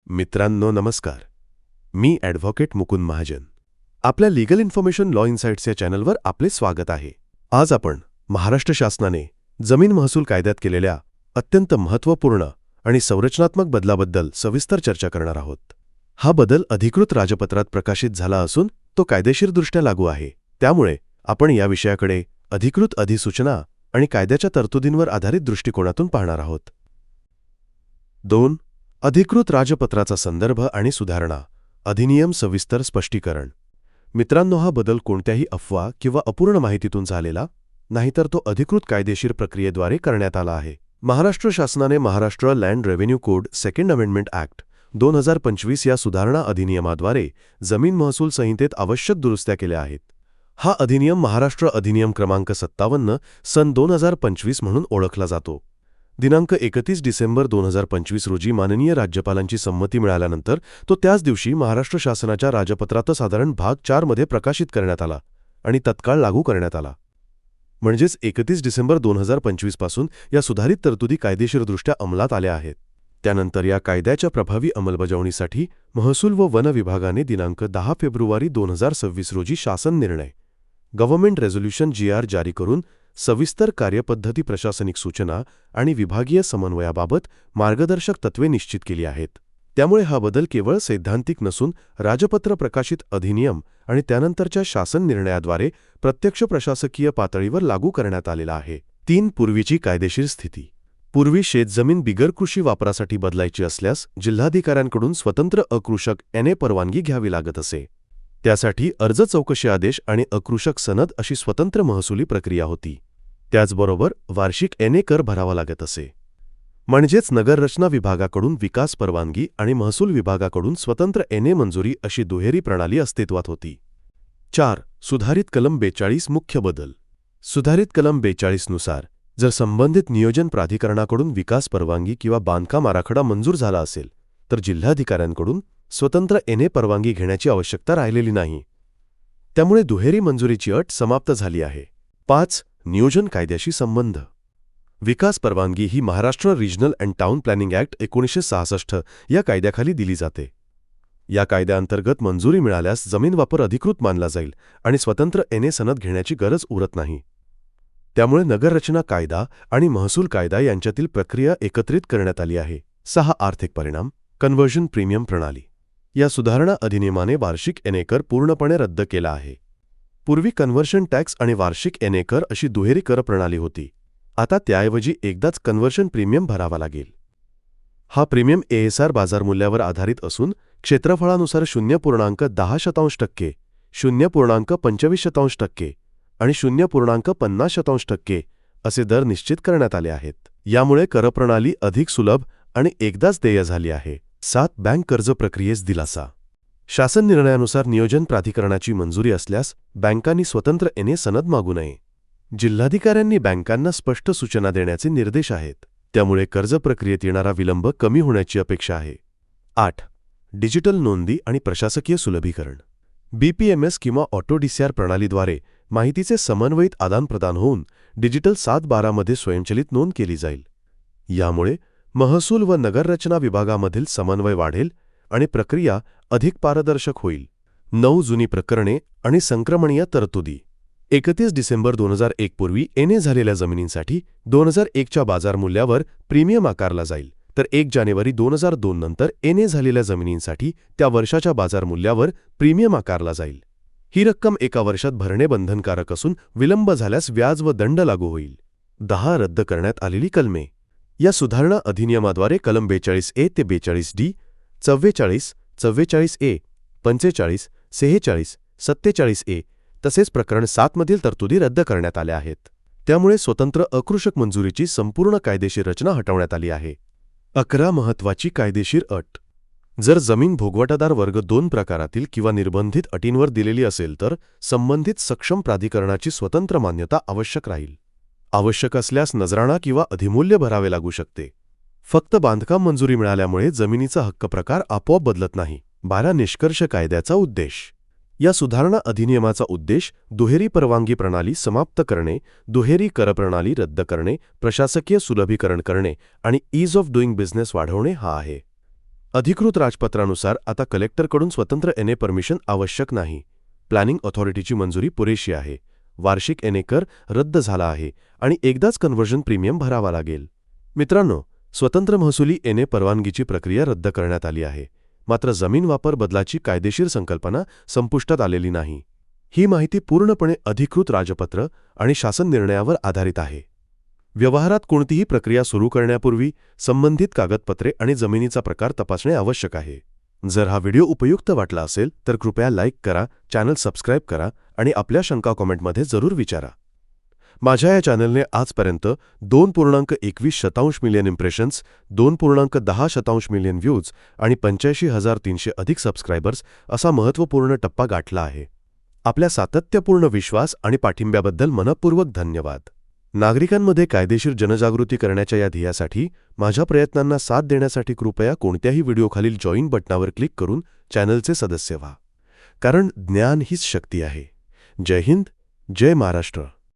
मित्रांनो नमस्कार. मी ॲडव्होकेट मुकुंद महाजन. आपल्या लीगल इन्फॉर्मेशन लॉ इन्साइट्स या चॅनलवर आपले स्वागत आहे. आज आपण महाराष्ट्र शासनाने जमीन महसूल कायद्यात केलेल्या अत्यंत महत्त्वपूर्ण आणि संरचनात्मक बदलाबद्दल सविस्तर चर्चा करणार आहोत. हा बदल अधिकृत राजपत्रात प्रकाशित झाला असून तो कायदेशीरदृष्ट्या लागू आहे. त्यामुळे आपण या विषयाकडे अधिकृत अधिसूचना आणि कायद्याच्या तरतुदींवर आधारित दृष्टिकोनातून पाहणार आहोत. 2. अधिकृत राजपत्राचा संदर्भ आणि सुधारणा. अधिनियम सविस्तर स्पष्टीकरण. मित्रांनो, हा बदल कोणत्याही अफवा किंवा अपूर्ण माहितीतून झालेला नाहीतर तो अधिकृत कायदेशीर प्रक्रियेद्वारे करण्यात आला आहे. महाराष्ट्र शासनाने Maharashtra land revenue code second amendment act 2025 या सुधारणा अधिनियमाद्वारे जमीन महसूल संहितेत आवश्यक दुरुस्त्या केल्या आहेत. हा अधिनियम महाराष्ट्र अधिनियम क्रमांक 57 सन 2025 म्हणून ओळखला जातो. दिनांक 31 डिसेंबर 2025 रोजी माननीय राज्यपालांची संमती मिळाल्यानंतर तो त्याच दिवशी महाराष्ट्र शासनाच्या राजपत्रात साधारण भाग 4 मध्ये प्रकाशित करण्यात आला आणि तत्काळ लागू करण्यात आला. म्हणजेच 31 डिसेंबर 2025 पासून या सुधारित तरतुदी कायदेशीरदृष्ट्या अंमलात आल्या आहेत. त्यानंतर या कायद्याच्या प्रभावी अंमलबजावणीसाठी महसूल व वन विभागाने दिनांक 10 फेब्रुवारी 2026 रोजी शासन निर्णय गव्हर्नमेंट रेझोल्यूशन GR जारी करून सविस्तर कार्यपद्धती, प्रशासनिक सूचना आणि विभागीय समन्वयाबाबत मार्गदर्शक तत्त्वे निश्चित केली आहेत. त्यामुळे हा बदल केवळ सैद्धांतिक नसून राजपत्र प्रकाशित अधिनियम आणि त्यानंतरच्या शासन निर्णयाद्वारे प्रत्यक्ष प्रशासकीय पातळीवर लागू करण्यात आलेला आहे. 3. पूर्वीची कायदेशीर स्थिती. पूर्वी शेतजमीन बिगर कृषी वापरासाठी बदलायची असल्यास जिल्हाधिकाऱ्यांकडून स्वतंत्र अकृषक NA परवानगी घ्यावी लागत असे. त्यासाठी अर्ज, चौकशी आदेश आणि अकृषक सनद अशी स्वतंत्र महसुली प्रक्रिया होती. त्याचबरोबर वार्षिक NA कर भरावा लागत असे. म्हणजेच नगररचना विभागाकडून विकास परवानगी आणि महसूल विभागाकडून स्वतंत्र NA मंजुरी अशी दुहेरी प्रणाली अस्तित्वात होती. 4. सुधारित कलम 42 मुख्य बदल. सुधारित कलम 42 नुसार जर संबंधित नियोजन प्राधिकरणाकडून विकास परवानगी किंवा बांधकाम आराखडा मंजूर झाला असेल तर जिल्हाधिकाऱ्यांकडून स्वतंत्र NA परवानगी घेण्याची आवश्यकता राहिलेली नाही. त्यामुळे दुहेरी मंजुरीची अट समाप्त झाली आहे. 5. नियोजन कायद्याशी संबंध. विकास परवानगी ही Maharashtra regional and town planning act 1966 या कायद्याखाली दिली जाते. या कायद्याअंतर्गत मंजुरी मिळाल्यास जमीन वापर अधिकृत मानला जाईल आणि स्वतंत्र NA सनद घेण्याची गरज उरत नाही. त्यामुळे नगररचना कायदा आणि महसूल कायदा यांच्यातील प्रक्रिया एकत्रित करण्यात आली आहे. 6. आर्थिक परिणाम. कन्व्हर्जन प्रीमियम प्रणाली. या सुधारणा अधिनियमाने वार्षिक NA कर पूर्णपणे रद्द केला आहे. पूर्वी कन्व्हर्शन टॅक्स आणि वार्षिक NA कर अशी दुहेरी कर प्रणाली होती. आता त्याऐवजी एकदाच कन्व्हर्शन प्रीमियम भरावा लागेल. हा प्रीमियम ASR बाजारमूल्यावर आधारित असून क्षेत्रफळानुसार 0.10% 0.25% आणि 0.50% असे दर निश्चित करण्यात आले आहेत. यामुळे करप्रणाली अधिक सुलभ आणि एकदाच देय झाली आहे. 7. बँक कर्ज प्रक्रियेस दिलासा. शासन निर्णयानुसार नियोजन प्राधिकरणाची मंजुरी असल्यास बँकांनी स्वतंत्र NA सनद मागू नये. जिल्हाधिकाऱ्यांनी बँकांना स्पष्ट सूचना देण्याचे निर्देश आहेत. त्यामुळे कर्ज प्रक्रियेत येणारा विलंब कमी होण्याची अपेक्षा आहे. 8. डिजिटल नोंदी आणि प्रशासकीय सुलभीकरण. BPMS किंवा ऑटो DCR प्रणालीद्वारे माहितीचे समन्वयित आदानप्रदान होऊन डिजिटल 7/12 मध्ये स्वयंचलित नोंद केली जाईल. यामुळे महसूल व नगररचना विभागामधील समन्वय वाढेल आणि प्रक्रिया अधिक पारदर्शक होईल. 9. जुनी प्रकरणे आणि संक्रमणीय तरतुदी. 31 डिसेंबर 2001 पूर्वी NA झालेल्या जमिनींसाठी 2001 च्या बाजारमूल्यावर प्रीमियम आकारला जाईल, तर 1 जानेवारी 2002 नंतर NA झालेल्या जमिनींसाठी त्या वर्षाच्या बाजारमूल्यावर प्रीमियम आकारला जाईल. ही रक्कम एका वर्षात भरणे बंधनकारक असून विलंब झाल्यास व्याज व दंड लागू होईल. 10. रद्द करण्यात आलेली कलमे. या सुधारणा अधिनियमाद्वारे कलम 42A ते 42D, 44, 44A, 45, 46, 47A तसेच प्रकरण 7 मधील तरतुदी रद्द करण्यात आल्या आहेत. त्यामुळे स्वतंत्र अकृषक मंजुरीची संपूर्ण कायदेशीर रचना हटवण्यात आली आहे. 11. महत्त्वाची कायदेशीर अट. जर जमीन भोगवटादार वर्ग 2 प्रकारातील किंवा निर्बंधित अटींवर दिलेली असेल तर संबंधित सक्षम प्राधिकरणाची स्वतंत्र मान्यता आवश्यक राहील. आवश्यक असल्यास नजराणा किंवा अधिमूल्य भरावे लागू शकते. फक्त बांधकाम मंजुरी मिळाल्यामुळे जमिनीचा हक्क प्रकार आपोआप बदलत नाही. 12. निष्कर्ष कायद्याचा उद्देश. या सुधारणा अधिनियमाचा उद्देश दुहेरी परवानगी प्रणाली समाप्त करणे, दुहेरी कर प्रणाली रद्द करणे, प्रशासकीय सुलभीकरण करणे आणि ईज ऑफ डुईंग बिझनेस वाढवणे हा आहे. अधिकृत राजपत्रानुसार आता कलेक्टरकडून स्वतंत्र एनए परमिशन आवश्यक नाही. प्लॅनिंग ऑथॉरिटीची मंजुरी पुरेशी आहे. वार्षिक एनए कर रद्द झाला आहे आणि एकदाच कन्व्हर्जन प्रीमियम भरावा लागेल. मित्रांनो, स्वतंत्र महसुली एनए परवानगीची प्रक्रिया रद्द करण्यात आली आहे. मात्र जमीन वापर बदलाची कायदेशीर संकल्पना संपुष्टात आलेली नाही. ही माहिती पूर्णपणे अधिकृत राजपत्र आणि शासन निर्णयावर आधारित आहे. व्यवहारात कोणतीही प्रक्रिया सुरू करण्यापूर्वी संबंधित कागदपत्रे आणि जमिनीचा प्रकार तपासणे आवश्यक आहे. जर हा व्हिडिओ उपयुक्त वाटला असेल तर कृपया लाईक करा, चॅनल सबस्क्राईब करा आणि आपल्या शंका कॉमेंटमध्ये जरूर विचारा. माझ्या या चॅनलने आजपर्यंत 2.21 मिलियन इम्प्रेशन्स, 2.10 मिलियन व्ह्यूज आणि 85,300 अधिक सबस्क्रायबर्स असा महत्त्वपूर्ण टप्पा गाठला आहे. आपल्या सातत्यपूर्ण विश्वास आणि पाठिंब्याबद्दल मनःपूर्वक धन्यवाद. नागरिकांमध्ये कायदेशीर जनजागृती करण्याच्या या ध्येयासाठी माझ्या प्रयत्नांना साथ देण्यासाठी कृपया कोणत्याही व्हिडिओखालील जॉईन बटणावर क्लिक करून चॅनलचे सदस्य व्हा. कारण ज्ञान हीच शक्ती आहे. जय हिंद, जय महाराष्ट्र.